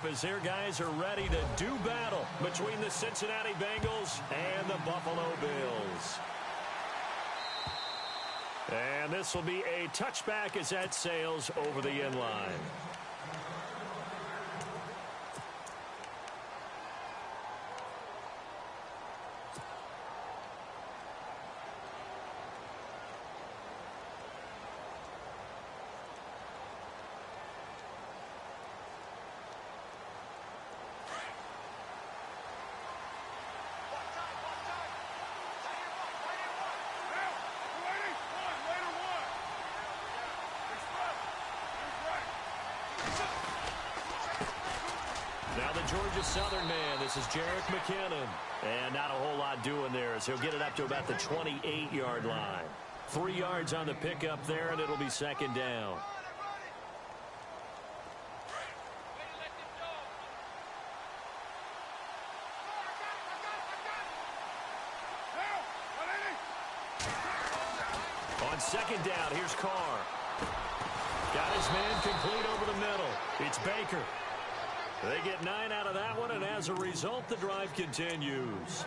up as their guys are ready to do battle between the Cincinnati Bengals and the Buffalo Bills. And this will be a touchback as that sails over the end line. Now the Georgia Southern man, this is Jerick McKinnon. And not a whole lot doing there as he'll get it up to about the 28-yard line. 3 yards on the pickup there, and it'll be second down. On second down, here's Carr. Got his man complete over the middle. It's Baker. They get 9 out of that one, and as a result, the drive continues.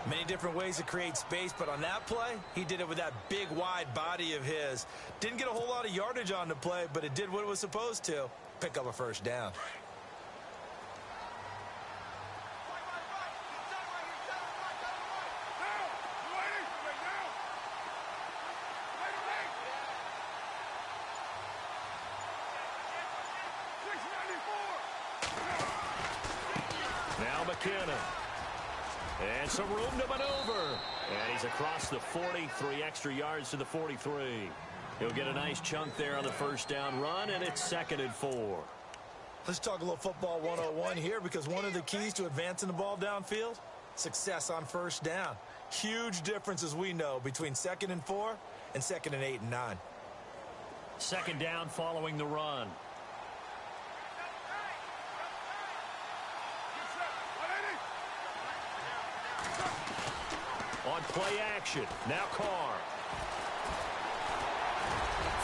Many different ways to create space, but on that play, he did it with that big, wide body of his. Didn't get a whole lot of yardage on the play, but it did what it was supposed to. Pick up a first down. Now McKinnon. And some room to maneuver. And he's across the 40, 3 extra yards to the 43. He'll get a nice chunk there on the first down run, and it's 2nd and 4. Let's talk a little football 101 here, because one of the keys to advancing the ball downfield, success on first down. Huge difference, as we know, between 2nd and 4 and 2nd and 8 and 9. Second down following the run. On play action, now Carr.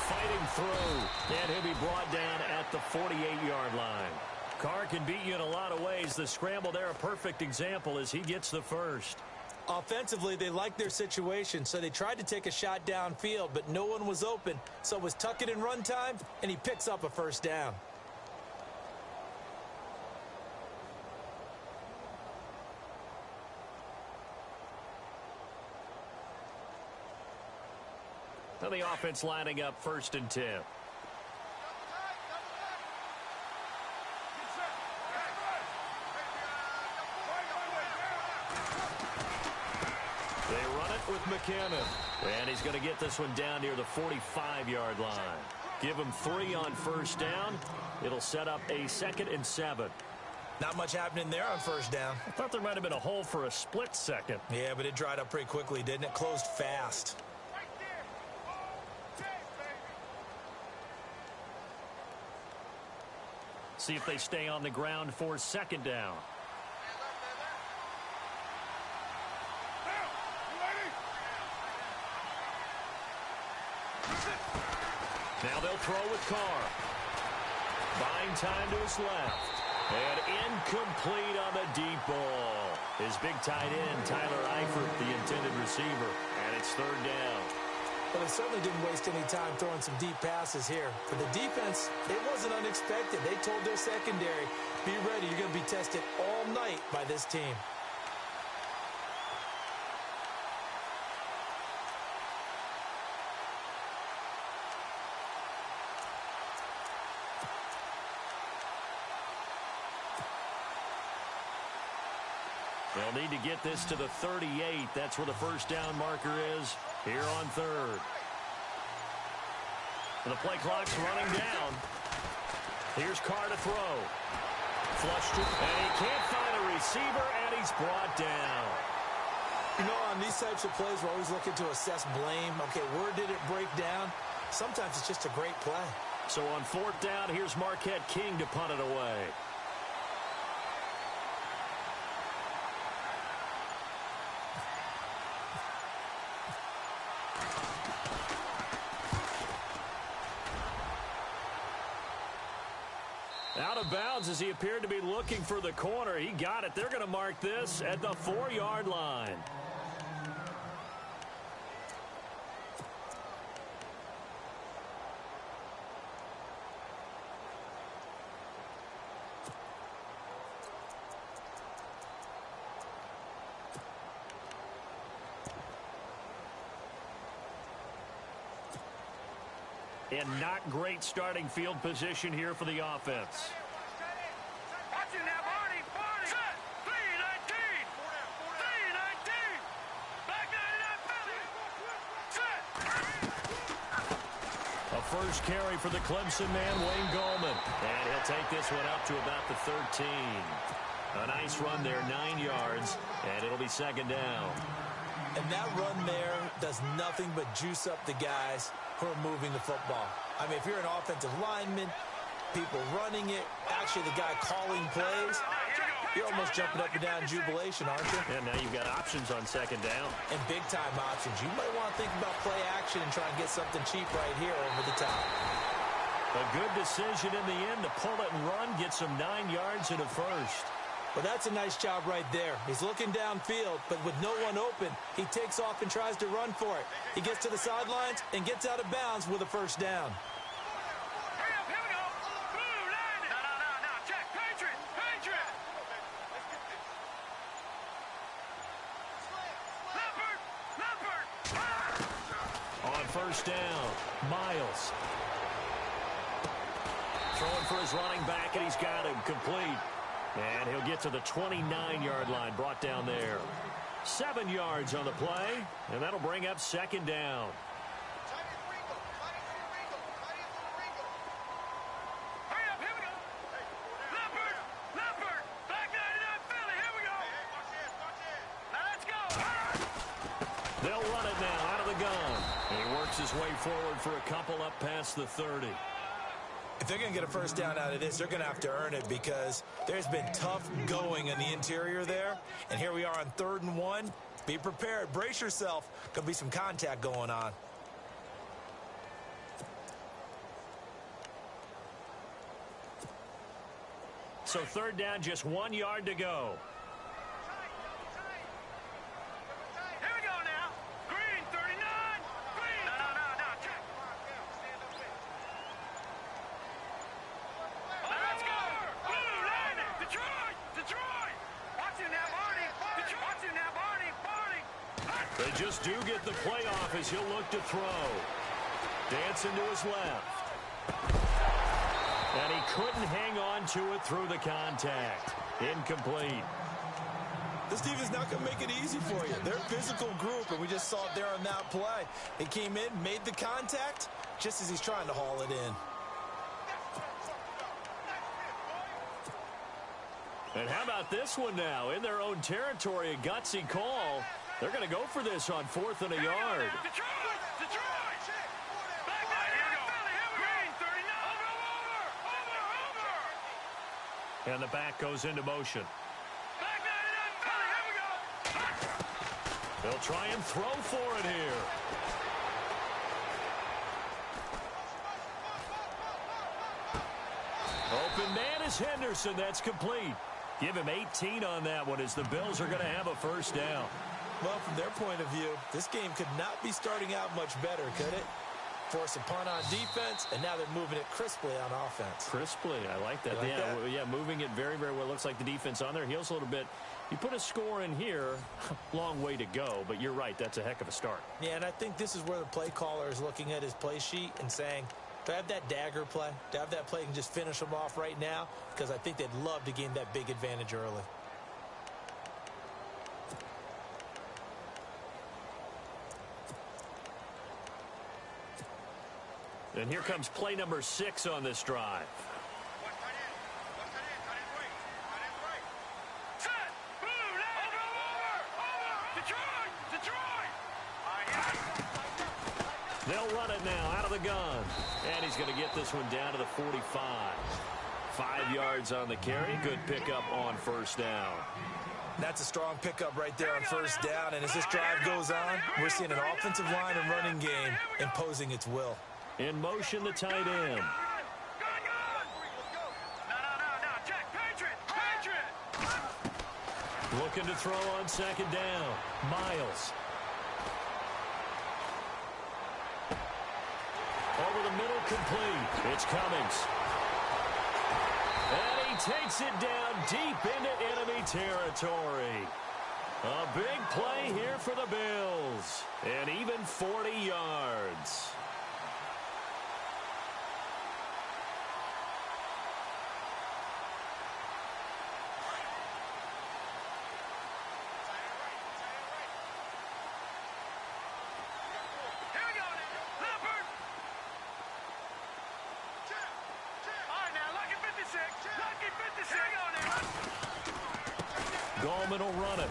Fighting through, and he'll be brought down at the 48-yard line. Carr can beat you in a lot of ways. The scramble there, a perfect example as he gets the first. Offensively, they liked their situation, so they tried to take a shot downfield, but no one was open. So it was tuck it in run time, and he picks up a first down. Now the offense lining up 1st and 10. They run it with McKinnon. And he's going to get this one down near the 45-yard line. Give him 3 on first down. It'll set up a 2nd and 7. Not much happening there on first down. I thought there might have been a hole for a split second. Yeah, but it dried up pretty quickly, didn't it? Closed fast. See if they stay on the ground for second down. Now they'll throw with Carr. Buying time to his left. And incomplete on the deep ball. His big tight end, Tyler Eifert, the intended receiver. And it's 3rd down. Well, they certainly didn't waste any time throwing some deep passes here. For the defense, it wasn't unexpected. They told their secondary, be ready. You're going to be tested all night by this team. They'll need to get this to the 38. That's where the first down marker is here on 3rd. And the play clock's running down. Here's Carr to throw. Flush to, and he can't find a receiver, and he's brought down. You know, on these types of plays, we're always looking to assess blame. Okay, where did it break down? Sometimes it's just a great play. So on 4th down, here's Marquette King to punt it away. Out of of bounds as he appeared to be looking for the corner. He got it. They're going to mark this at the 4-yard line. And not great starting field position here for the offense. A first carry for the Clemson man, Wayne Gallman. And he'll take this one up to about the 13. A nice run there, 9 yards, and it'll be second down. And that run there does nothing but juice up the guys who are moving the football. I mean, if you're an offensive lineman, people running it, actually the guy calling plays, you're almost jumping up and down in jubilation, aren't you? And now you've got options on second down. And big-time options. You might want to think about play action and try and get something cheap right here over the top. A good decision in the end to pull it and run, get some 9 yards and a first. Well, that's a nice job right there. He's looking downfield, but with no one open, he takes off and tries to run for it. He gets to the sidelines and gets out of bounds with a first down. On first down, Miles. Throwing for his running back, and he's got him complete. And he'll get to the 29-yard line, brought down there. 7 yards on the play, and that'll bring up second down. They'll run it now out of the gun. And he works his way forward for a couple up past the 30. If they're going to get a first down out of this, they're going to have to earn it because there's been tough going in the interior there. And here we are on 3rd and 1. Be prepared. Brace yourself. Could be some contact going on. So 3rd down, just 1 yard to go. They just do get the playoff as he'll look to throw. Dancing to his left. And he couldn't hang on to it through the contact. Incomplete. This defense is not going to make it easy for you. They're a physical group, and we just saw it there on that play. He came in, made the contact, just as he's trying to haul it in. And how about this one now? In their own territory, a gutsy call. They're going to go for this on 4th and a yard. And the back goes into motion. They'll try and throw for it here. Open man is Henderson. That's complete. Give him 18 on that one as the Bills are going to have a first down. Well, from their point of view, this game could not be starting out much better, could it? Force a punt on defense, and now they're moving it crisply on offense. Crisply, I like that. Like that? Yeah, moving it very, very well. Looks like the defense on their heels a little bit. You put a score in here, long way to go, but you're right, that's a heck of a start. Yeah, and I think this is where the play caller is looking at his play sheet and saying, do I have that dagger play? Do I have that play and just finish them off right now? Because I think they'd love to gain that big advantage early. And here comes play number 6 on this drive. They'll run it now out of the gun. And he's going to get this one down to the 45. 5 yards on the carry. Good pickup on first down. That's a strong pickup right there on first down. And as this drive goes on, we're seeing an offensive line and running game imposing its will. In motion, the tight end. Looking to throw on second down. Miles. Over the middle, complete. It's Cummings. And he takes it down deep into enemy territory. A big play here for the Bills. And even 40 yards. Gallman will run it.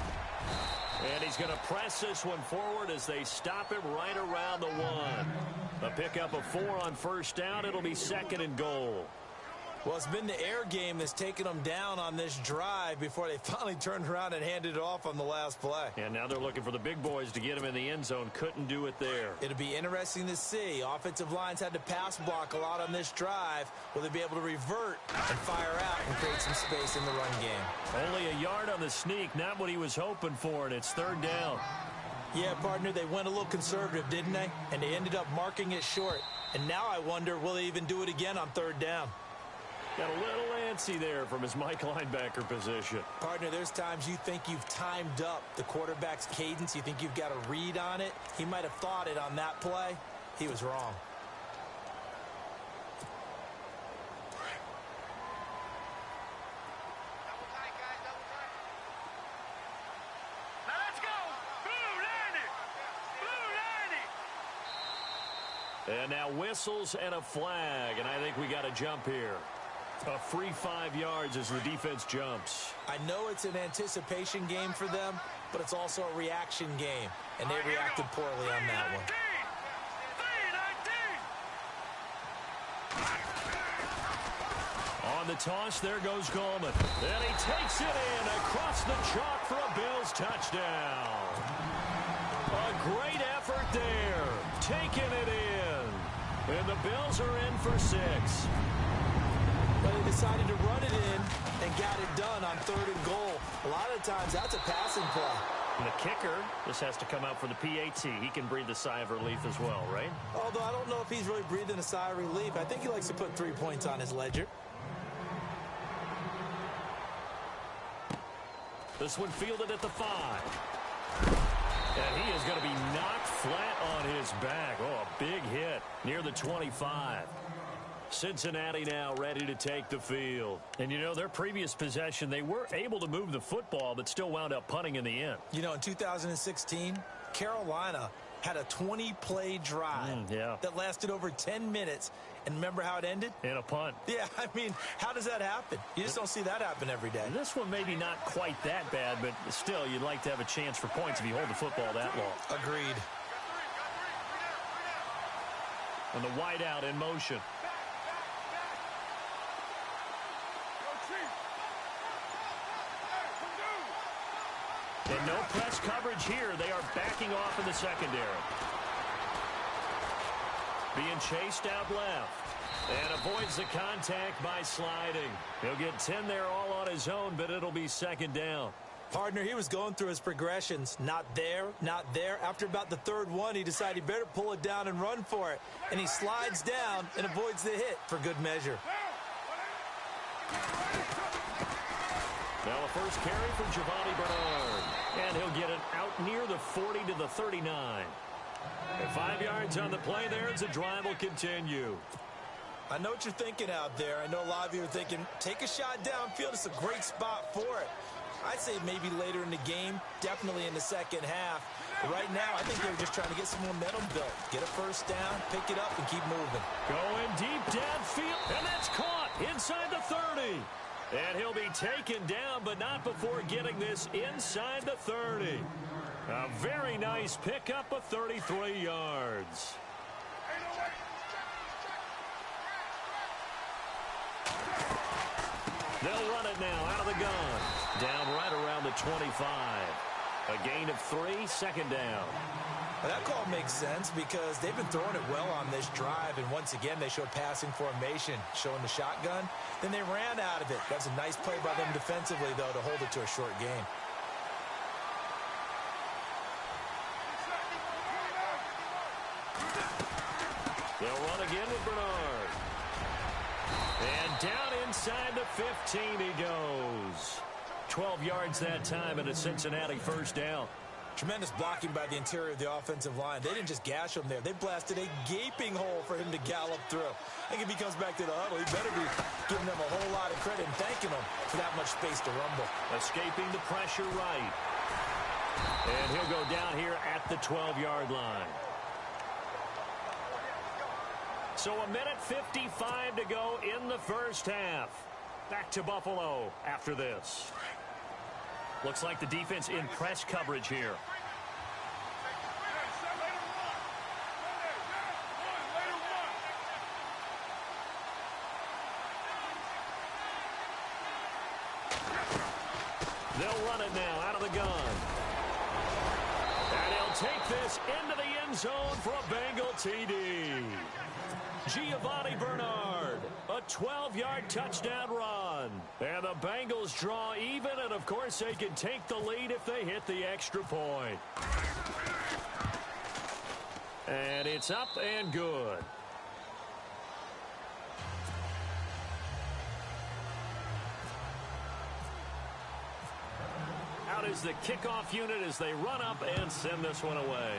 And he's going to press this one forward as they stop him right around the 1. A pickup of 4 on first down. It'll be second and goal. Well, it's been the air game that's taken them down on this drive before they finally turned around and handed it off on the last play. And now they're looking for the big boys to get him in the end zone. Couldn't do it there. It'll be interesting to see. Offensive lines had to pass block a lot on this drive. Will they be able to revert and fire out and create some space in the run game? Only a yard on the sneak. Not what he was hoping for, and it's third down. Yeah, partner, they went a little conservative, didn't they? And they ended up marking it short. And now I wonder, will they even do it again on third down? Got a little antsy there from his Mike linebacker position. Partner, there's times you think you've timed up the quarterback's cadence. You think you've got a read on it. He might have thought it on that play. He was wrong. And now whistles and a flag, and I think we got a jump here. A free 5 yards as the defense jumps. I know it's an anticipation game for them, but it's also a reaction game, and they reacted poorly on that one. On the toss, there goes Gallman. And he takes it in across the chalk for a Bills touchdown. A great effort there, taking it in. And the Bills are in for 6. But they decided to run it in and got it done on third and goal. A lot of times, that's a passing play. And the kicker, this has to come out for the PAT. He can breathe a sigh of relief as well, right? Although I don't know if he's really breathing a sigh of relief. I think he likes to put 3 points on his ledger. This one fielded at the 5. And he is going to be knocked flat on his back. Oh, a big hit near the 25. Cincinnati now ready to take the field. And, you know, their previous possession, they were able to move the football, but still wound up punting in the end. You know, in 2016, Carolina had a 20-play drive that lasted over 10 minutes. And remember how it ended? In a punt. Yeah, I mean, how does that happen? You just don't see that happen every day. This one maybe not quite that bad, but still, you'd like to have a chance for points if you hold the football that long. Agreed. And the wideout in motion. And no press coverage here. They are backing off in the secondary. Being chased out left. And avoids the contact by sliding. He'll get 10 there all on his own, but it'll be second down. Partner, he was going through his progressions. Not there, not there. After about the third one, he decided he better pull it down and run for it. And he slides down and avoids the hit for good measure. Now a first carry from Giovanni Bernard. And he'll get it out near the 40 to the 39. And 5 yards on the play there as the drive will continue. I know what you're thinking out there. I know a lot of you are thinking, take a shot downfield. It's a great spot for it. I'd say maybe later in the game, definitely in the second half. But right now, I think they're just trying to get some momentum built. Get a first down, pick it up, and keep moving. Going deep downfield, and that's caught inside the 30. And he'll be taken down, but not before getting this inside the 30. A very nice pickup of 33 yards. They'll run it now out of the gun. Down right around the 25. A gain of 3, second down. Well, that call makes sense because they've been throwing it well on this drive, and once again they showed passing formation, showing the shotgun. Then they ran out of it. That's a nice play by them defensively, though, to hold it to a short game. They'll run again with Bernard. And down inside the 15 he goes. 12 yards that time and a Cincinnati first down. Tremendous blocking by the interior of the offensive line. They didn't just gash him there. They blasted a gaping hole for him to gallop through. I think if he comes back to the huddle, he better be giving them a whole lot of credit and thanking them for that much space to rumble. Escaping the pressure right. And he'll go down here at the 12-yard line. So a minute 55 to go in the first half. Back to Buffalo after this. Looks like the defense in press coverage here. They'll run it now out of the gun. And he'll take this into the end zone for a Bengal TD. Giovanni Bernard, a 12-yard touchdown run. And the Bengals draw even, and of course they can take the lead if they hit the extra point. And it's up and good. Out is the kickoff unit as they run up and send this one away.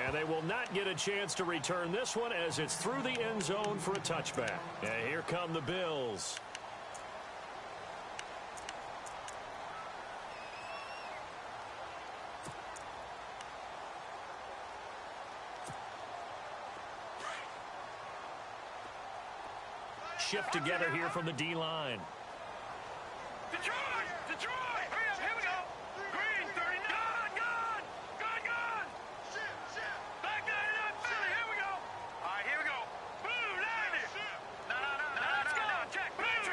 And they will not get a chance to return this one as it's through the end zone for a touchback. And here come the Bills. Shift together here from the D-line. Detroit! Detroit! Hurry up, here we go! Green, 39! Gone! Gone, gone! Back 99, Philly, here we go! All right, here we go. Blue, 90! No, let's go! Check, blue,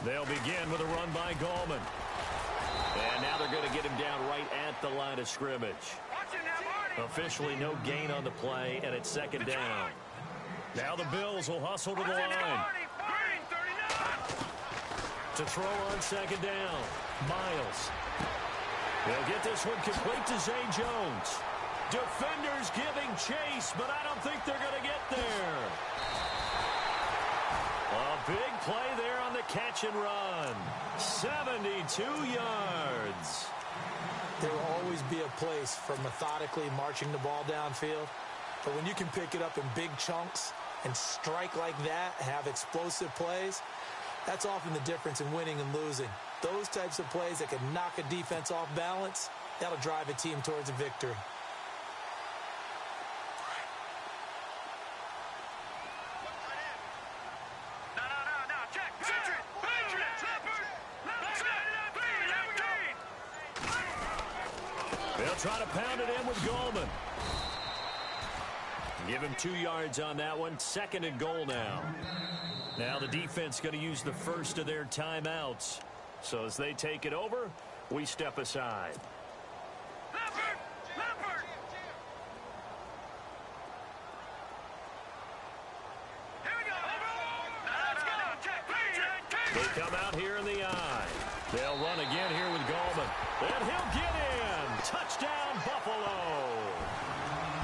They'll begin with a run by Gallman. And now they're going to get him down right at the line of scrimmage. Watch it now, Marty! Officially no gain on the play, and it's second down. Now the Bills will hustle to the line. Green, 39! To throw on second down. Miles. They'll get this one complete to Zay Jones. Defenders giving chase, but I don't think they're going to get there. A big play there on the catch and run. 72 yards. There will always be a place for methodically marching the ball downfield. But when you can pick it up in big chunks and strike like that, have explosive plays, that's often the difference in winning and losing. Those types of plays that can knock a defense off balance, that'll drive a team towards a victory. No, check! Patriot! They'll try to pound it in with Gallman. Give him 2 yards on that one. Second and goal now. Now the defense going to use the first of their timeouts. So as they take it over, we step aside. Leopard! Here we go! Let's go! Check! They come out here in the eye. They'll run again here with Gallman. And he'll get in. Touchdown, Buffalo.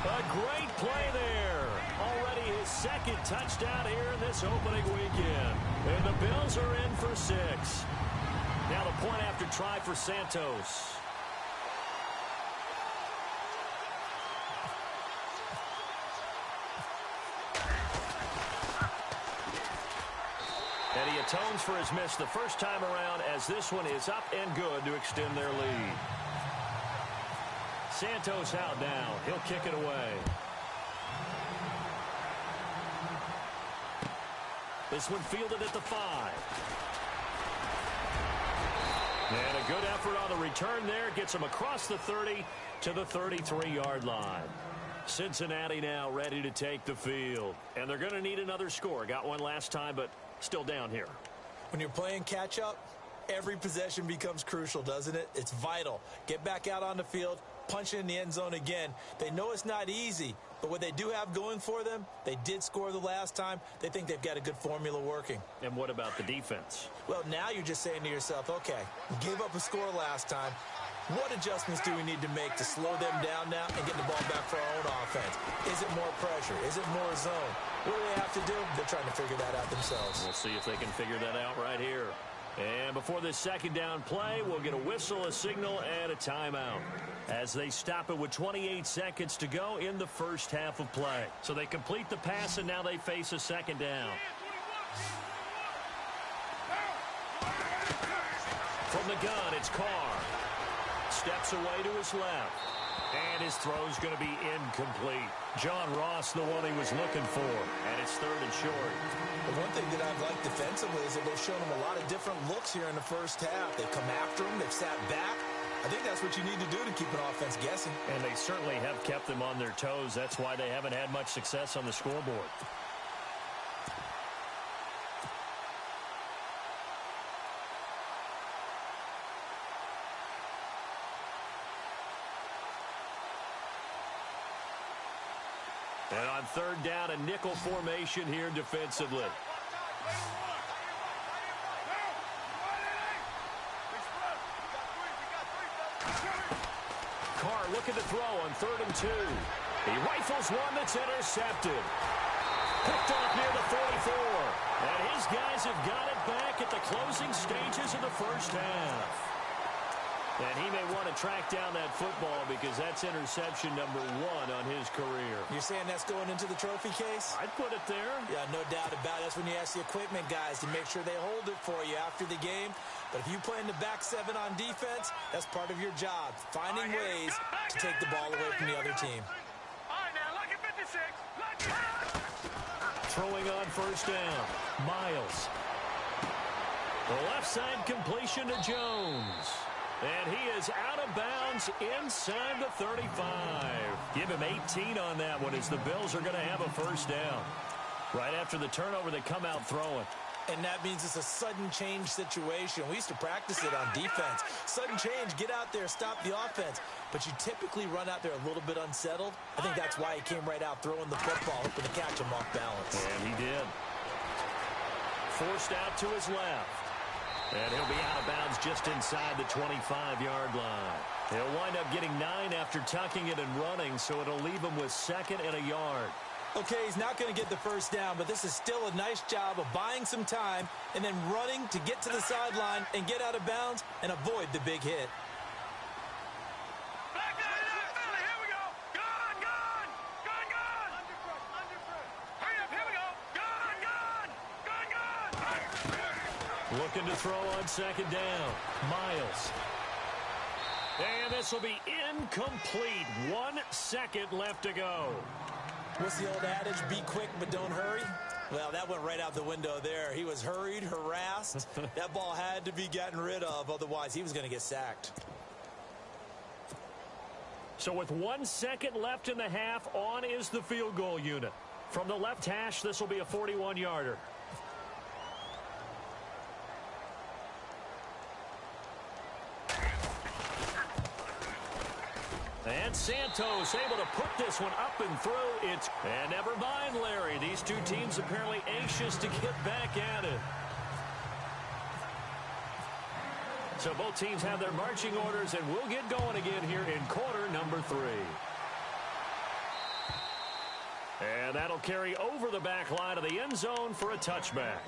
A great play there. Already his second touchdown here in this opening weekend. And the Bills are in for 6. Now the point after try for Santos. And he atones for his miss the first time around as this one is up and good to extend their lead. Santos out now. He'll kick it away. This one fielded at the 5. And a good effort on the return there. Gets him across the 30 to the 33-yard line. Cincinnati now ready to take the field. And they're going to need another score. Got one last time, but still down here. When you're playing catch-up, every possession becomes crucial, doesn't it? It's vital. Get back out on the field, punch it in the end zone again. They know it's not easy, but what they do have going for them, they did score the last time. They think they've got a good formula working. And what about the defense? Well, now you're just saying to yourself, okay, gave up a score last time. What adjustments do we need to make to slow them down now and get the ball back for our own offense? Is it more pressure? Is it more zone? What do they have to do? They're trying to figure that out themselves. We'll see if they can figure that out right here. And before this second down play, we'll get a whistle, a signal, and a timeout as they stop it with 28 seconds to go in the first half of play. So they complete the pass, and now they face a second down. From the gun, it's Carr. Steps away to his left. And his throw's going to be incomplete. John Ross, the one he was looking for. And it's third and short. The one thing that I've liked defensively is that they've shown him a lot of different looks here in the first half. They've come after him. They've sat back. I think that's what you need to do to keep an offense guessing. And they certainly have kept them on their toes. That's why they haven't had much success on the scoreboard. And on third down, a nickel formation here defensively. Carr looking to throw on 3rd and 2. He rifles one that's intercepted. Picked off near the 44. And his guys have got it back at the closing stages of the first half. And he may want to track down that football because that's interception number 1 on his career. You're saying that's going into the trophy case? I'd put it there. Yeah, no doubt about it. That's when you ask the equipment guys to make sure they hold it for you after the game. But if you play in the back 7 on defense, that's part of your job, finding ways to take the ball away from the other team. All right, now, look at 56. Look at Throwing on first down, Miles. The left side completion to Jones. And he is out of bounds inside the 35. Give him 18 on that one as the Bills are going to have a first down. Right after the turnover, they come out throwing. And that means it's a sudden change situation. We used to practice it on defense. Sudden change, get out there, stop the offense. But you typically run out there a little bit unsettled. I think that's why he came right out throwing the football, hoping to catch him off balance. And he did. Forced out to his left. And he'll be out of bounds just inside the 25-yard line. He'll wind up getting 9 after tucking it and running, so it'll leave him with 2nd and a yard. Okay, he's not going to get the first down, but this is still a nice job of buying some time and then running to get to the sideline and get out of bounds and avoid the big hit. Back down in that Philly. Here we go. Gun, gun. Gun, gun. Hurry up. Here we go. Gun, gun. Gun, gun. Looking to throw on 2nd down. Miles. And this will be incomplete. 1 second left to go. What's the old adage? Be quick, but don't hurry. Well, that went right out the window there. He was hurried, harassed. That ball had to be gotten rid of. Otherwise, he was going to get sacked. So with 1 second left in the half, on is the field goal unit. From the left hash, this will be a 41-yarder. And Santos able to put this one up and through. And never mind, Larry. These two teams apparently anxious to get back at it. So both teams have their marching orders, and we'll get going again here in quarter number 3. And that'll carry over the back line of the end zone for a touchback.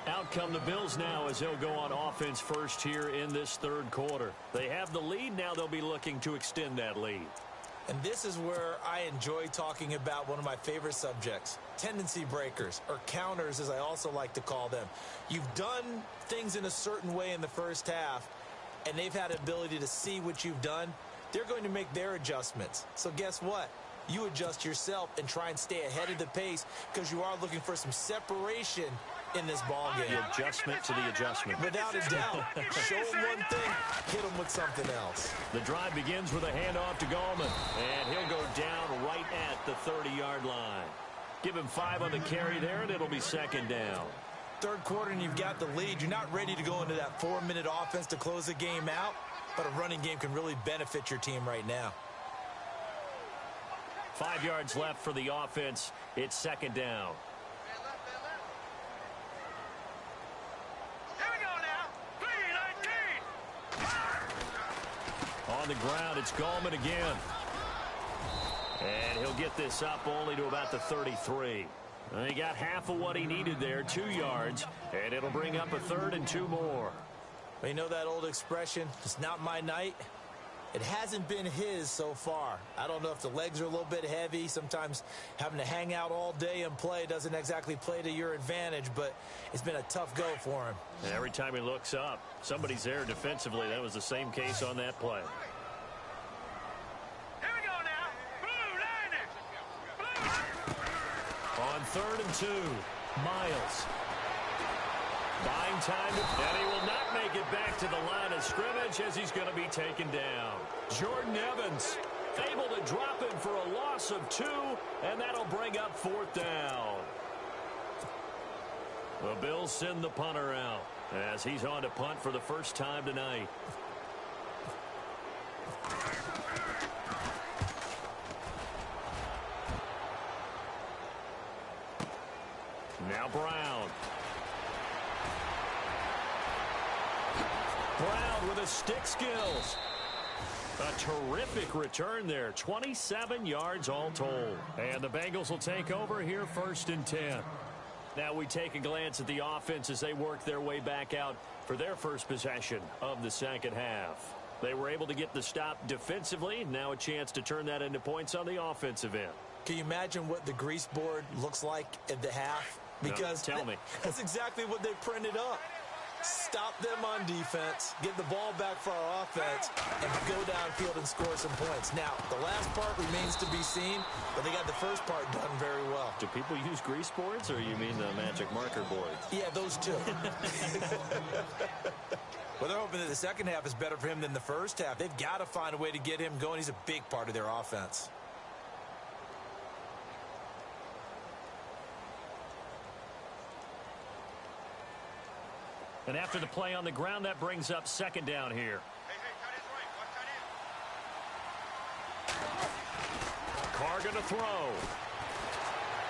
Out come the Bills now as they'll go on offense first here in this third quarter. They have the lead. Now they'll be looking to extend that lead. And this is where I enjoy talking about one of my favorite subjects, tendency breakers, or counters as I also like to call them. You've done things in a certain way in the first half, and they've had the ability to see what you've done. They're going to make their adjustments. So guess what? You adjust yourself and try and stay ahead of the pace because you are looking for some separation in this ball game. The adjustment to the adjustment. Without a doubt. Show them one thing, hit them with something else. The drive begins with a handoff to Gallman, and he'll go down right at the 30-yard line. Give him 5 on the carry there, and it'll be 2nd down. Third quarter, and you've got the lead. You're not ready to go into that 4-minute offense to close the game out, but a running game can really benefit your team right now. 5 yards left for the offense. It's 2nd down. Here we go now. 3-19. On on the ground. It's Gallman again. And he'll get this up only to about the 33. He got half of what he needed there, 2 yards, and it'll bring up a 3rd and 2 more. Well, you know that old expression, it's not my night? It hasn't been his so far. I don't know if the legs are a little bit heavy. Sometimes having to hang out all day and play doesn't exactly play to your advantage, but it's been a tough go for him. And every time he looks up, somebody's there defensively. That was the same case on that play. Here we go now. Blue Niners. Blue. On 3rd and 2, Miles. Buying time, and he will not make it back to the line of scrimmage as he's going to be taken down. Jordan Evans able to drop him for a loss of 2, and that'll bring up 4th down. The Bills send the punter out as he's on to punt for the first time tonight. Now Brown. Brown with his stick skills. A terrific return there. 27 yards all told. And the Bengals will take over here 1st and 10. Now we take a glance at the offense as they work their way back out for their first possession of the second half. They were able to get the stop defensively. Now a chance to turn that into points on the offensive end. Can you imagine what the grease board looks like at the half? Because no, tell me. That's exactly what they printed up. Stop them on defense, get the ball back for our offense, and go downfield and score some points. Now, the last part remains to be seen, but they got the first part done very well. Do people use grease boards, or you mean the magic marker boards? Yeah, those two. Well, they're hoping that the second half is better for him than the first half. They've got to find a way to get him going. He's a big part of their offense. And after the play on the ground, that brings up 2nd down here. Carr going to throw.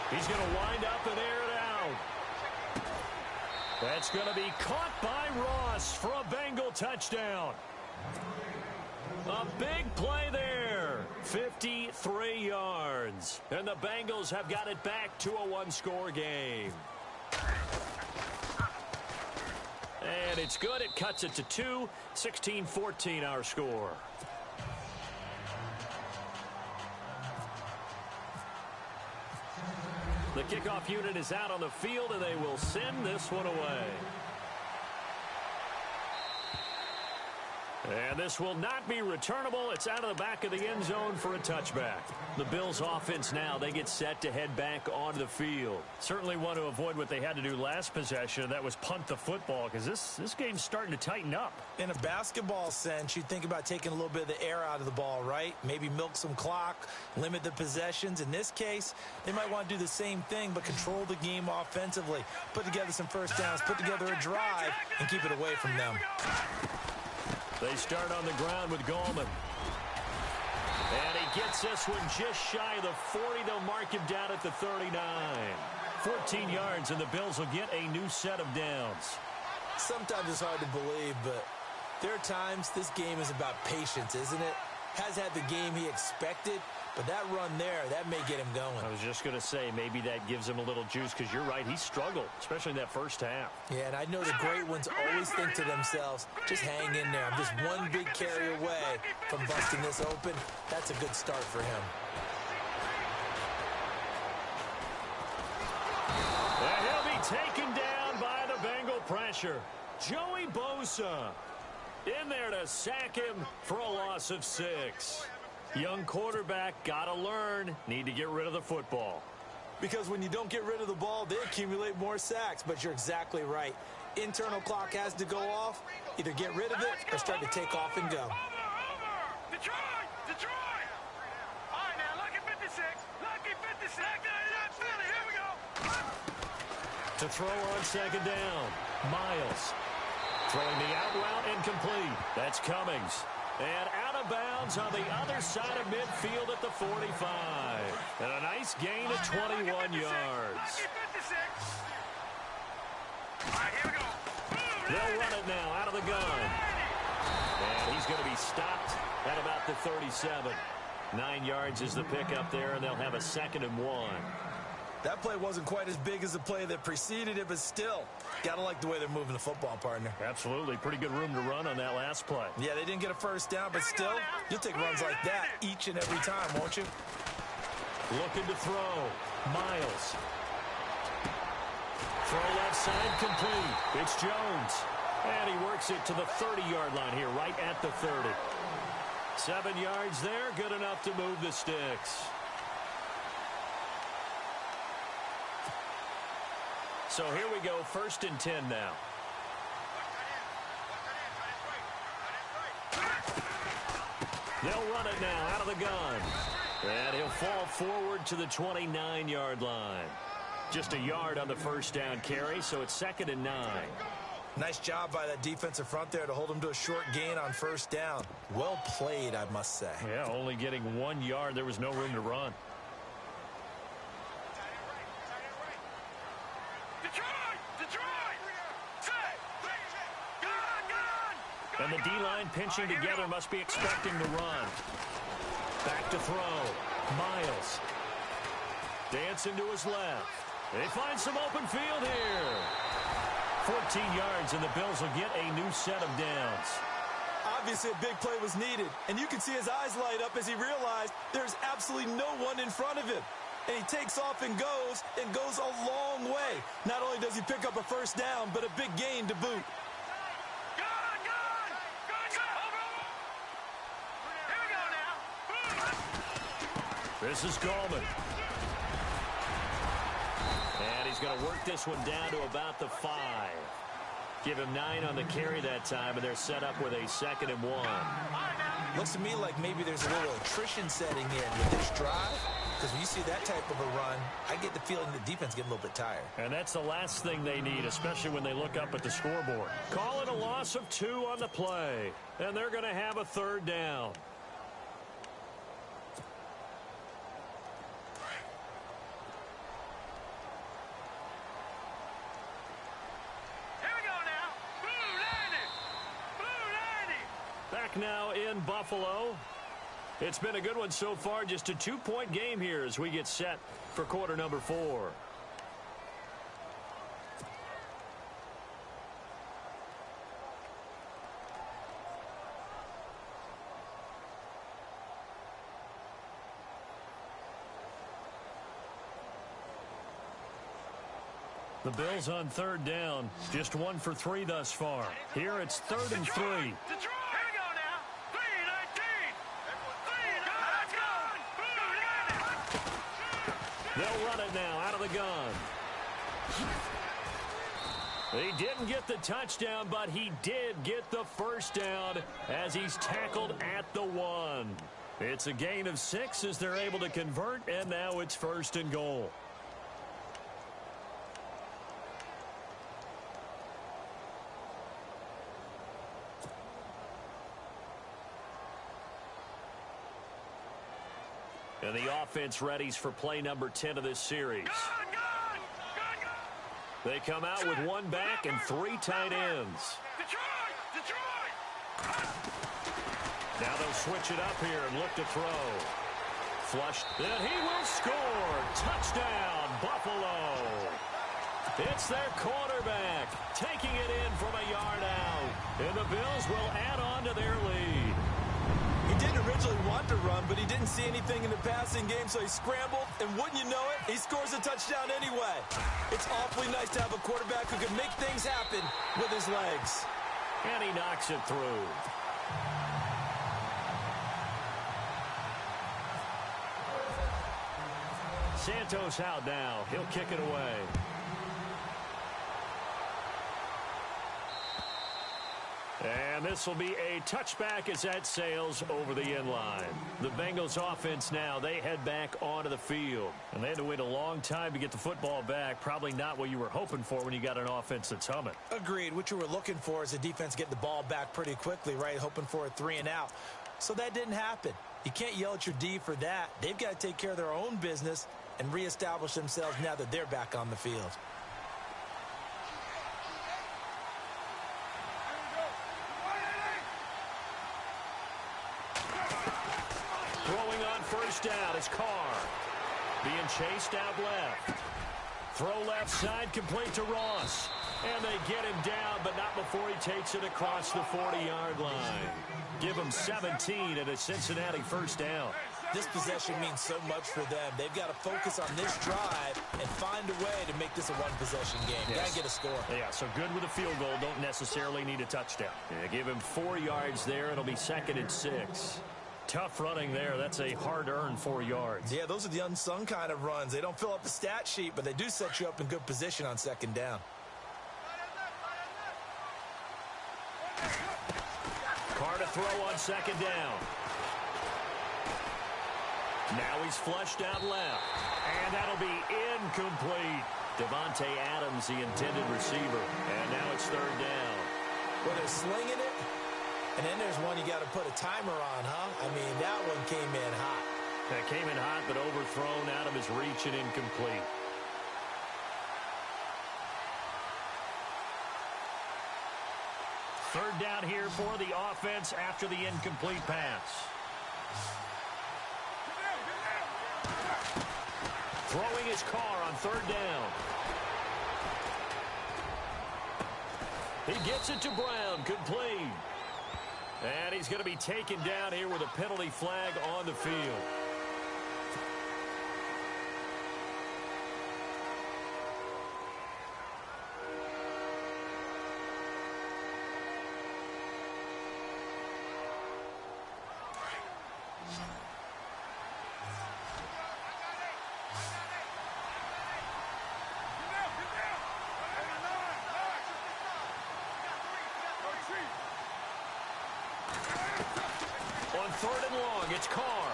He's going to wind up and air it out. That's going to be caught by Ross for a Bengal touchdown. A big play there. 53 yards. And the Bengals have got it back to a 1-score game. And it's good. It cuts it to 2. 16-14 our score. The kickoff unit is out on the field, and they will send this one away. And this will not be returnable. It's out of the back of the end zone for a touchback. The Bills offense now, they get set to head back onto the field. Certainly want to avoid what they had to do last possession. That was punt the football, because this game's starting to tighten up. In a basketball sense, you think about taking a little bit of the air out of the ball, right? Maybe milk some clock, limit the possessions. In this case, they might want to do the same thing, but control the game offensively. Put together some first downs, put together a drive, and keep it away from them. They start on the ground with Gallman. And he gets this one just shy of the 40. They'll mark him down at the 39. 14 yards, and the Bills will get a new set of downs. Sometimes it's hard to believe, but there are times this game is about patience, isn't it? Has had the game he expected, but that run there, that may get him going. I was just going to say, maybe that gives him a little juice, because you're right, he struggled, especially in that first half. Yeah, and I know the great ones always think to themselves, just hang in there. I'm just one big carry away from busting this open. That's a good start for him. And he'll be taken down by the Bengal pressure. Joey Bosa in there to sack him for a loss of 6. Young quarterback, gotta learn, need to get rid of the football. Because when you don't get rid of the ball, they accumulate more sacks. But you're exactly right. Internal clock has to go off. Either get rid of it or start to take off and go. Over! Detroit! Detroit! All right, now, lucky 56. Lucky 56. Philly, here we go. To throw on 2nd down, Miles. Throwing the out route incomplete. That's Cummings. And out of bounds on the other side of midfield at the 45. And a nice gain of 21 yards. All right, here we go. They'll run it now out of the gun. And he's going to be stopped at about the 37. 9 yards is the pickup there, and they'll have a 2nd and 1. That play wasn't quite as big as the play that preceded it, but still, got to like the way they're moving the football, partner. Absolutely. Pretty good room to run on that last play. Yeah, they didn't get a first down, but still, you'll take runs like that each and every time, won't you? Looking to throw. Miles. Throw left side complete. It's Jones. And he works it to the 30-yard line here, right at the 30. 7 yards there, good enough to move the sticks. So here we go, 1st and 10 now. They'll run it now out of the gun. And he'll fall forward to the 29-yard line. Just a yard on the first down carry, so it's 2nd and 9. Nice job by that defensive front there to hold him to a short gain on first down. Well played, I must say. Yeah, only getting 1 yard. There was no room to run. And the D-line pinching together must be expecting to run. Back to throw. Miles. Dancing to his left. They find some open field here. 14 yards, and the Bills will get a new set of downs. Obviously, a big play was needed, and you can see his eyes light up as he realized there's absolutely no one in front of him. And he takes off and goes a long way. Not only does he pick up a first down, but a big gain to boot. This is Gallman. And he's going to work this one down to about the 5. Give him 9 on the carry that time, and they're set up with a 2nd and 1. Looks to me like maybe there's a little attrition setting in with this drive. Because when you see that type of a run, I get the feeling the defense getting a little bit tired. And that's the last thing they need, especially when they look up at the scoreboard. Call it a loss of 2 on the play. And they're going to have a 3rd down. Back now in Buffalo. It's been a good one so far. Just a 2-point game here as we get set for quarter number 4. The Bills on 3rd down. Just 1 for 3 thus far. Here it's 3rd and 3. They'll run it now out of the gun. He didn't get the touchdown, but he did get the first down as he's tackled at the 1. It's a gain of 6 as they're able to convert, and now it's 1st and goal. And the offense readies for play number 10 of this series. They come out with 1 back and 3 tight ends. Now they'll switch it up here and look to throw. Flushed, and he will score. Touchdown, Buffalo. It's their quarterback taking it in from a yard out. And the Bills will add on to their lead. He didn't originally want to run, but he didn't see anything in the passing game, so he scrambled, and wouldn't you know it, he scores a touchdown anyway. It's awfully nice to have a quarterback who can make things happen with his legs. And he knocks it through. Santos out now. He'll kick it away. And this will be a touchback as that sails over the end line. The Bengals offense now, they head back onto the field. And they had to wait a long time to get the football back. Probably not what you were hoping for when you got an offense that's humming. Agreed. What you were looking for is the defense getting the ball back pretty quickly, right? Hoping for a 3 and out. So that didn't happen. You can't yell at your D for that. They've got to take care of their own business and reestablish themselves now that they're back on the field. First down is Carr. Being chased out left. Throw left side, complete to Ross. And they get him down, but not before he takes it across the 40-yard line. Give him 17 and a Cincinnati first down. This possession means so much for them. They've got to focus on this drive and find a way to make this a one-possession game. Yes. Got to get a score. Yeah, so good with a field goal. Don't necessarily need a touchdown. Yeah, give him 4 yards there. It'll be 2nd and 6. Tough running there. That's a hard-earned 4 yards. Yeah, those are the unsung kind of runs. They don't fill up the stat sheet, but they do set you up in good position on 2nd down. Carr to throw on 2nd down. Now he's flushed out left. And that'll be incomplete. Devontae Adams, the intended receiver. And now it's 3rd down. Well, they're slinging it. And then there's one you got to put a timer on, huh? I mean, that one came in hot. That came in hot, but overthrown out of his reach and incomplete. Third down here for the offense after the incomplete pass. Throwing his Carr on 3rd down. He gets it to Brown, complete. And he's going to be taken down here with a penalty flag on the field. On 3rd and long, it's Carr.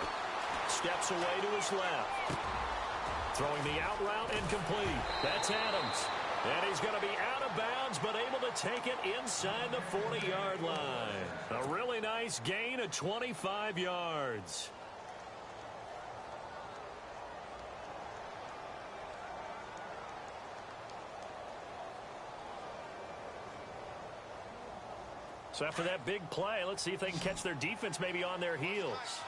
Steps away to his left. Throwing the out route incomplete. That's Adams. And he's going to be out of bounds, but able to take it inside the 40-yard line. A really nice gain of 25 yards. So after that big play, let's see if they can catch their defense maybe on their heels.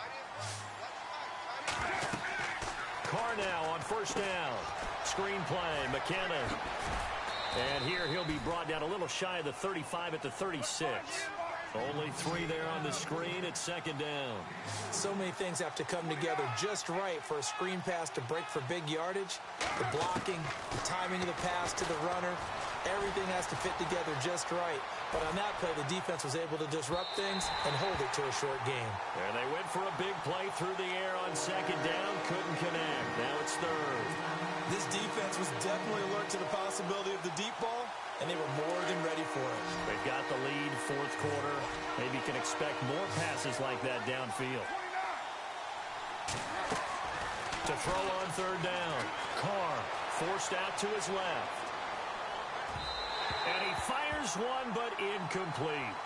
Carr now on 1st down. Screen play, McKinnon. And here he'll be brought down a little shy of the 35 at the 36. Only 3 there on the screen at 2nd down. So many things have to come together just right for a screen pass to break for big yardage. The blocking, the timing of the pass to the runner, everything has to fit together just right. But on that play, the defense was able to disrupt things and hold it to a short game. And they went for a big play through the air on 2nd down. Couldn't connect. Now it's 3rd. This defense was definitely alert to the possibility of the deep ball, and they were more than ready for it. They've got the lead, 4th quarter. Maybe can expect more passes like that downfield. To throw on 3rd down. Carr forced out to his left. And he fires one, but incomplete.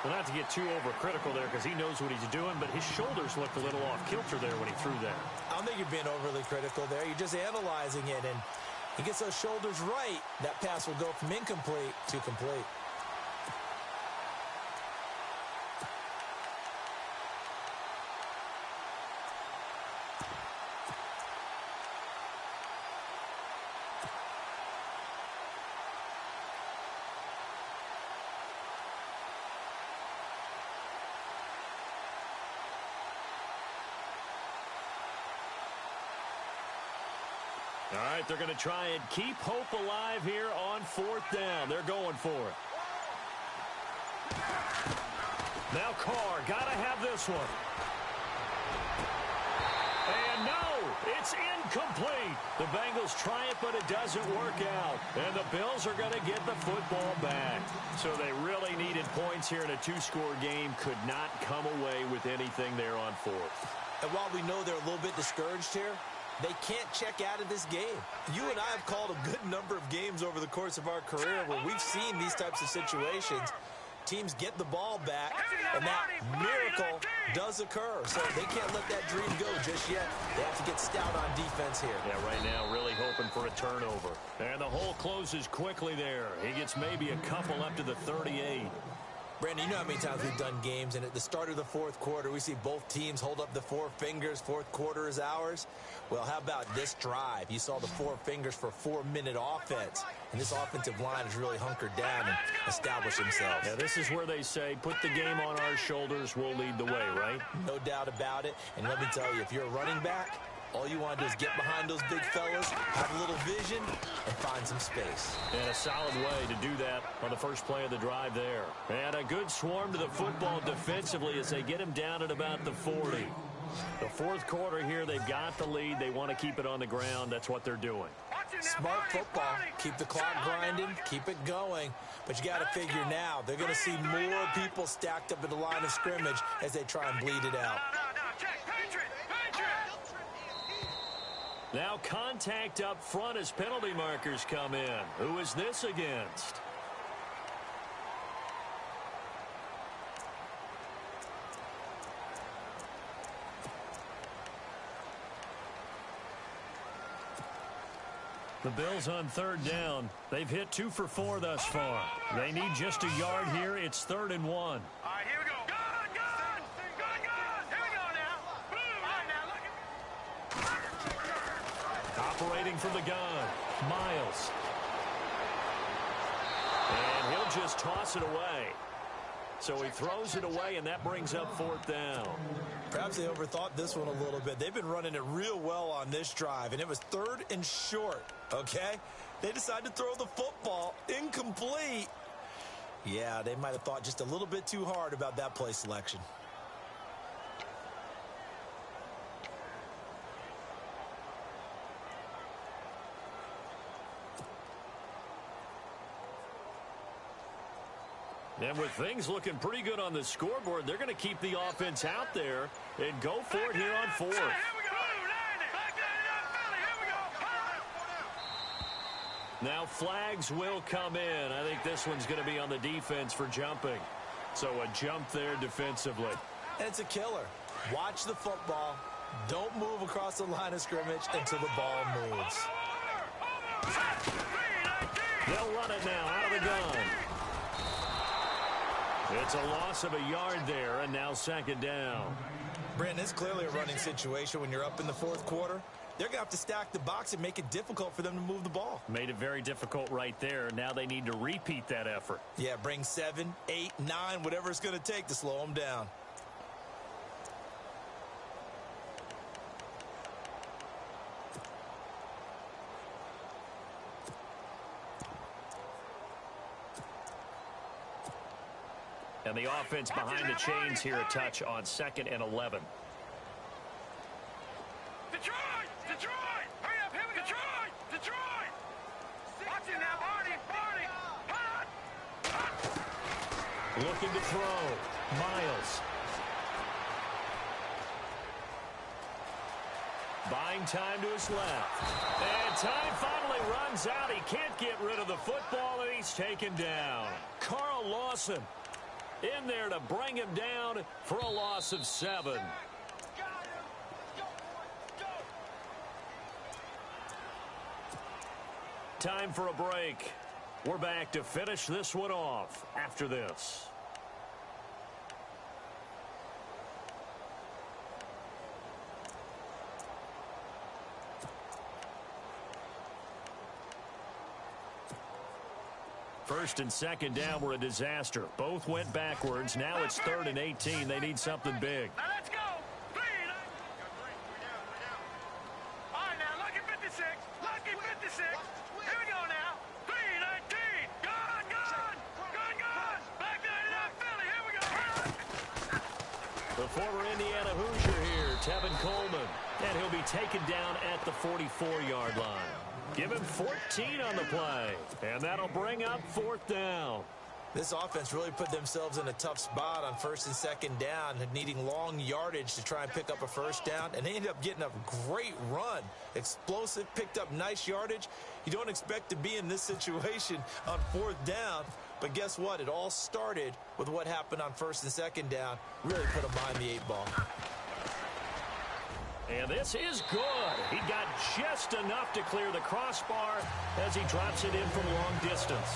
Well, not to get too overcritical there because he knows what he's doing, but his shoulders looked a little off kilter there when he threw that. I don't think you're being overly critical there. You're just analyzing it, and he gets those shoulders right. That pass will go from incomplete to complete. All right, they're going to try and keep hope alive here on 4th down. They're going for it. Now Carr, got to have this one. And no, it's incomplete. The Bengals try it, but it doesn't work out. And the Bills are going to get the football back. So they really needed points here in a 2-score game. Could not come away with anything there on 4th. And while we know they're a little bit discouraged here, they can't check out of this game. You and I have called a good number of games over the course of our career where we've seen these types of situations. Teams get the ball back, and that miracle does occur. So they can't let that dream go just yet. They have to get stout on defense here. Yeah, right now really hoping for a turnover. And the hole closes quickly there. He gets maybe a couple up to the 38. Brandon, you know how many times we've done games, and at the start of the fourth quarter, we see both teams hold up the four fingers, fourth quarter is ours. Well, how about this drive? You saw the four fingers for 4-minute offense, and this offensive line has really hunkered down and established themselves. Yeah, this is where they say, put the game on our shoulders, we'll lead the way, right? No doubt about it, and let me tell you, if you're a running back, all you want to do is get behind those big fellas, have a little vision, and find some space. And a solid way to do that on the first play of the drive there. And a good swarm to the football defensively as they get him down at about the 40. The fourth quarter here, they've got the lead. They want to keep it on the ground. That's what they're doing. Smart football. Keep the clock grinding. Keep it going. But you got to figure now, they're going to see more people stacked up at the line of scrimmage as they try and bleed it out. Now contact up front as penalty markers come in. Who is this against? The Bills on third down. They've hit 2 for 4 thus far. They need just a yard here. It's 3rd and 1. All right, here we go. Gun! Here we go now. Boom! All right, now, look. Operating from the gun, Miles. And he'll just toss it away. So he throws it away, and that brings up 4th down. Perhaps they overthought this one a little bit. They've been running it real well on this drive, and it was 3rd and short, okay? They decided to throw the football incomplete. Yeah, they might have thought just a little bit too hard about that play selection. And with things looking pretty good on the scoreboard, they're going to keep the offense out there and go for it here on 4th. Now flags will come in. I think this one's going to be on the defense for jumping. So a jump there defensively. And it's a killer. Watch the football. Don't move across the line of scrimmage until the ball moves. They'll run it now out of the gun. It's a loss of a yard there, and now 2nd down. Brandon, it's clearly a running situation when you're up in the fourth quarter. They're going to have to stack the box and make it difficult for them to move the ball. Made it very difficult right there. Now they need to repeat that effort. Yeah, bring 7, 8, 9, whatever it's going to take to slow them down. And the offense behind the chains here a touch on 2nd and 11. Detroit! Hurry up, here we go! Detroit! Watch it now, Marty! Looking to throw. Miles. Buying time to his left. And time finally runs out. He can't get rid of the football, and he's taken down. Carl Lawson in there to bring him down for a loss of 7. Time for a break. We're back to finish this one off after this. First and 2nd down were a disaster. Both went backwards. Now it's 3rd and 18. They need something big. Now let's go! 3, 9. All right, now, lucky 56. Lucky 56. Here we go now. 3, 19. Gun! Back 99 Philly. Here we go. The former Indiana Hoosier here, Tevin Coleman. And he'll be taken down at the 44-yard line. Give him 14 on the play, and that'll bring up 4th down. This offense really put themselves in a tough spot on 1st and 2nd down, needing long yardage to try and pick up a 1st down, and they ended up getting a great run. Explosive, picked up nice yardage. You don't expect to be in this situation on 4th down, but guess what? It all started with what happened on 1st and 2nd down. Really put them behind the 8 ball. And this is good. He got just enough to clear the crossbar as he drops it in from long distance.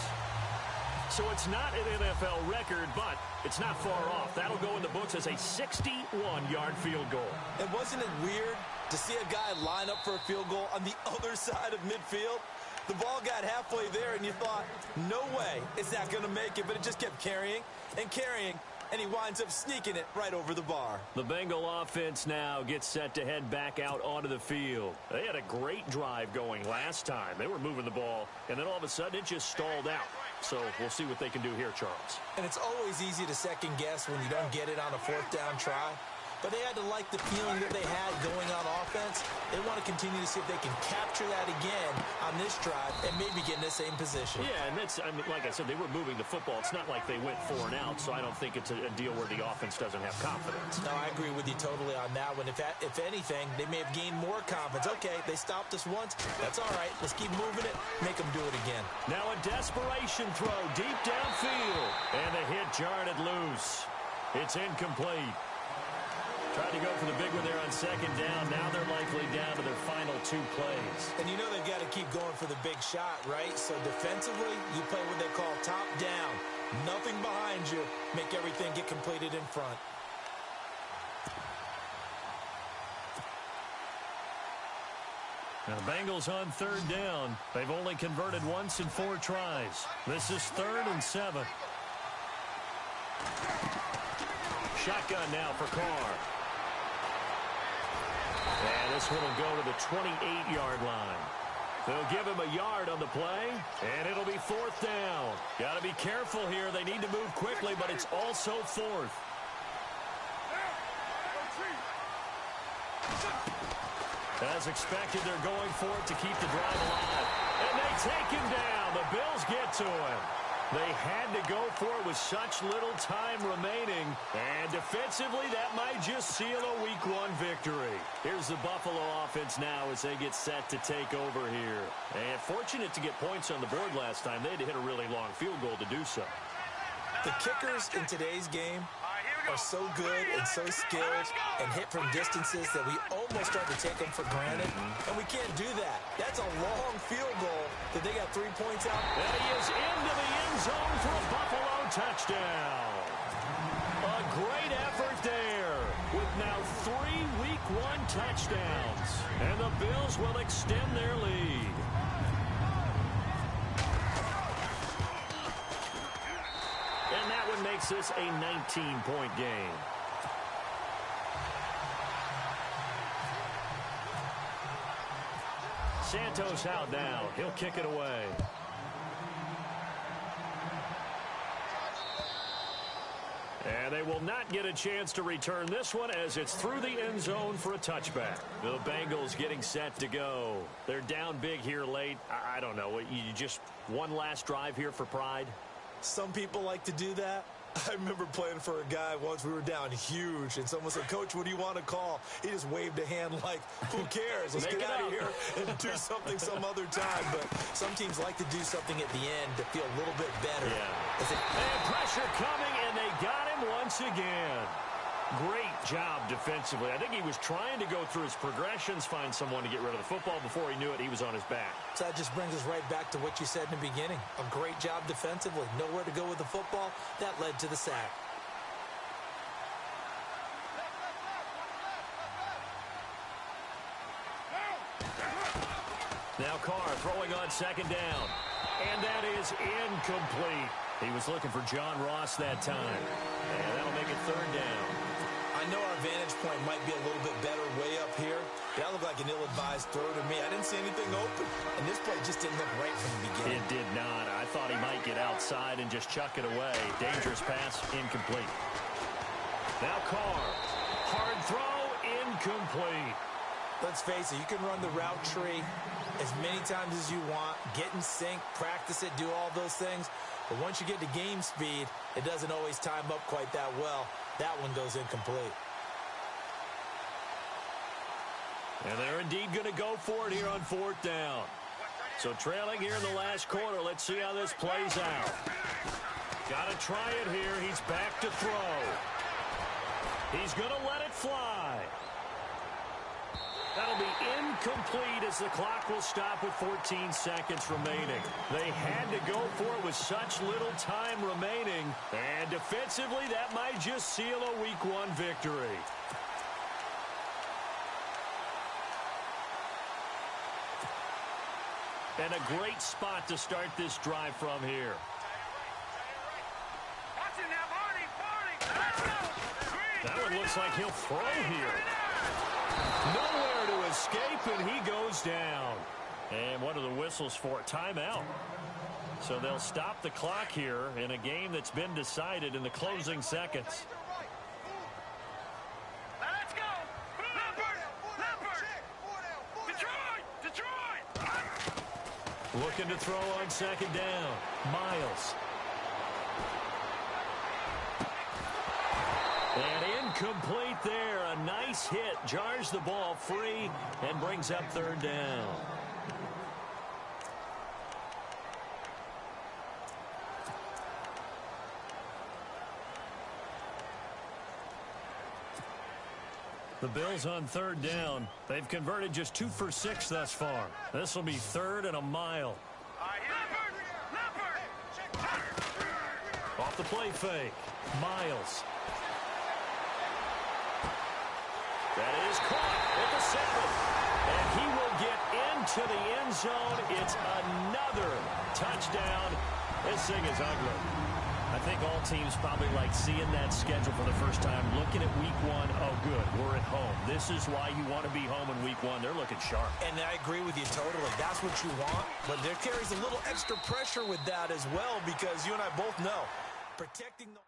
So it's not an NFL record, but it's not far off. That'll go in the books as a 61-yard field goal. And wasn't it weird to see a guy line up for a field goal on the other side of midfield? The ball got halfway there, and you thought, no way is that going to make it, but it just kept carrying and carrying, and he winds up sneaking it right over the bar. The Bengal offense now gets set to head back out onto the field. They had a great drive going last time. They were moving the ball, and then all of a sudden it just stalled out. So we'll see what they can do here, Charles. And it's always easy to second guess when you don't get it on a fourth down try. But they had to like the feeling that they had going on offense. They want to continue to see if they can capture that again on this drive and maybe get in the same position. Yeah, and that's, I mean, like I said, they were moving the football. It's not like they went 4 and out, so I don't think it's a deal where the offense doesn't have confidence. No, I agree with you totally on that one. If anything, they may have gained more confidence. Okay, they stopped us once. That's all right. Let's keep moving it. Make them do it again. Now a desperation throw deep downfield. And the hit jarred it loose. It's incomplete. Tried to go for the big one there on second down. Now they're likely down to their final 2 plays. And you know they've got to keep going for the big shot, right? So defensively, you play what they call top down. Nothing behind you. Make everything get completed in front. Now the Bengals on 3rd down. They've only converted once in 4 tries. This is 3rd and 7. Shotgun now for Carr. And this one will go to the 28-yard line. They'll give him a yard on the play, and it'll be 4th down. Got to be careful here. They need to move quickly, but it's also 4th. As expected, they're going for it to keep the drive alive. And they take him down. The Bills get to him. They had to go for it with such little time remaining. And defensively, that might just seal a Week 1 victory. Here's the Buffalo offense now as they get set to take over here. And fortunate to get points on the board last time. They had to hit a really long field goal to do so. The kickers in today's game are so good and so skilled and hit from distances that we almost start to take them for granted, and we can't do that. That's a long field goal that they got 3 points out. And he is into the end zone for a Buffalo touchdown. A great effort there with now 3 Week 1 touchdowns, and the Bills will extend their lead. And that one makes this a 19-point game. Santos out now. He'll kick it away. And they will not get a chance to return this one as it's through the end zone for a touchback. The Bengals getting set to go. They're down big here late. I don't know. You just one last drive here for pride? Some people like to do that. I remember playing for a guy once. We were down huge, and someone said, "Coach, what do you want to call?" He just waved a hand like, who cares? Let's get out of here and do something some other time. But some teams like to do something at the end to feel a little bit better. Yeah. And pressure coming, and they got him once again. Great job defensively. I think he was trying to go through his progressions, find someone to get rid of the football. Before he knew it, he was on his back. So that just brings us right back to what you said in the beginning. A great job defensively. Nowhere to go with the football. That led to the sack. Now Carr throwing on second down. And that is incomplete. He was looking for John Ross that time. And that'll make it 3rd down. I know our vantage point might be a little bit better way up here. That looked like an ill-advised throw to me. I didn't see anything open. And this play just didn't look right from the beginning. It did not. I thought he might get outside and just chuck it away. Dangerous pass, incomplete. Now Carr. Hard throw, incomplete. Let's face it, you can run the route tree as many times as you want, get in sync, practice it, do all those things. But once you get to game speed, it doesn't always time up quite that well. That one goes incomplete. And they're indeed going to go for it here on 4th down. So trailing here in the last quarter. Let's see how this plays out. Got to try it here. He's back to throw. He's going to let it fly. That'll be incomplete as the clock will stop with 14 seconds remaining. They had to go for it with such little time remaining. And defensively, that might just seal a Week 1 victory. And a great spot to start this drive from here. That one looks like he'll throw here. Nowhere to escape, and he goes down. And what are the whistles for? Timeout. So they'll stop the clock here in a game that's been decided in the closing seconds. Let's go! Leopard! Detroit! Looking to throw on second down. Miles. And incomplete there. A nice hit. Jars the ball free and brings up third down. The Bills on third down. They've converted just 2 for 6 thus far. This will be third and a mile. Off the play fake. Miles. That is caught at the 7. And he will get into the end zone. It's another touchdown. This thing is ugly. I think all teams probably like seeing that schedule for the first time, looking at Week 1. Oh, good, we're at home. This is why you want to be home in Week 1. They're looking sharp. And I agree with you totally. That's what you want. But there carries a little extra pressure with that as well because you and I both know protecting the